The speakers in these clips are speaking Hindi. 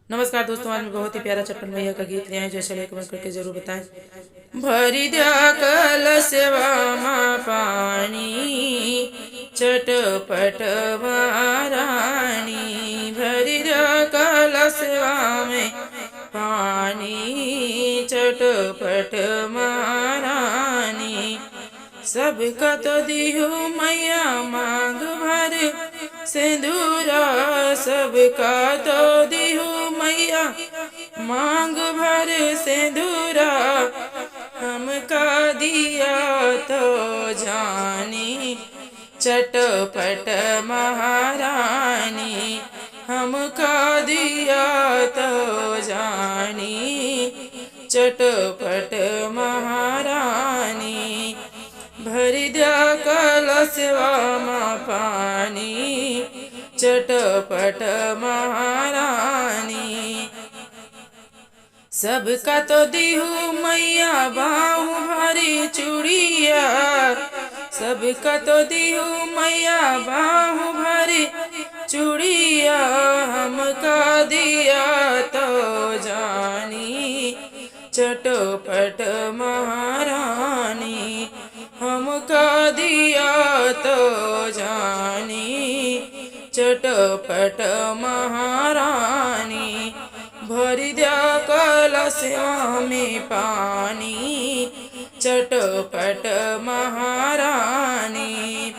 नमस्कार दोस्तों, आज मैं बहुत ही प्यारा चटपट मैया का गीत ले आए, जो चले कमेंट करके जरूर बताएं। भरी द्या कलशवा मा पानी, चटपट महारानी। भरी द्या कलशवा में पानी, चटपट महारानी। सबका तो दिहु मैया मांग भर सिंदूरा, सबका तो दिहु मैया मांग भर सिंदूरा। हमका दिया तो जानी, चटपट महारानी। हमका दिया तो जानी, चटपट महारानी। भरी द्या कलशवा मा पानी, चटपट महारानी। सबका तो दिहु मैया बाहु भरी चूड़िया, सबका तो दिहु मैया बाहु भरी चूड़िया। हमका दिया तो जानी, चटपट महारानी। हमका दिया तो जानी, चटपट महारानी। भरी द्या कलशवा में पानी, चटपट महारानी।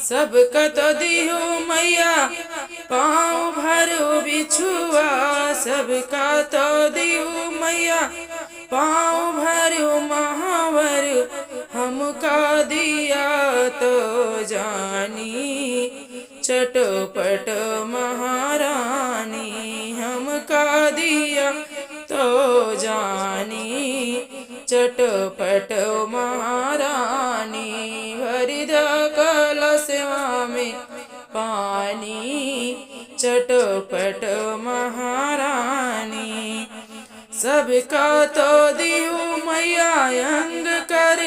सबका तो दिहु मैया पाँव भरो बिछुआ, सबका तो दिहु मैया पाँव भरो महावर। हमका दिया तो जानी, चटपट महारानी। हमका दिया तो जानी, चटपट महारानी। भरी द्या कलशवा में पानी, चटपट महारानी। सबका तो दिहु मैया अंग कर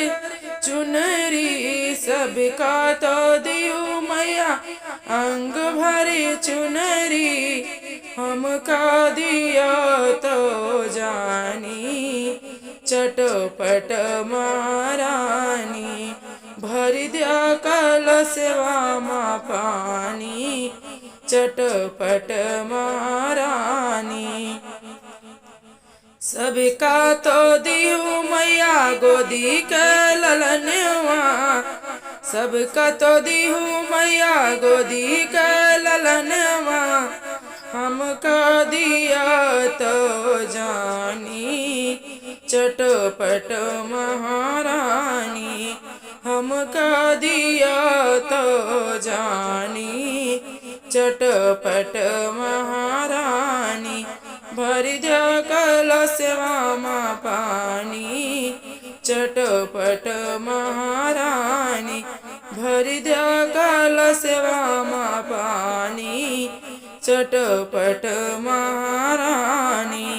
चुनरी, सबका तो दिहु मैया अंग भरे चुनरी। हमका दिया तो जानी, चटपट महारानी। भरी द्या कलशवा मा पानी, चटपट महारानी। सबका तो दिहु मैया गोदी के ललनवा, सबका तो दिहु मैया गोदी के ललनवा। हमका दिया तो जानी, चटपट महारानी। हमका दिया तो जानी, चटपट महारानी। भरी द्या कलशवा मा पानी, चटपट महारानी। भरी द्या कलशवा मा पानी, चटपट महारानी।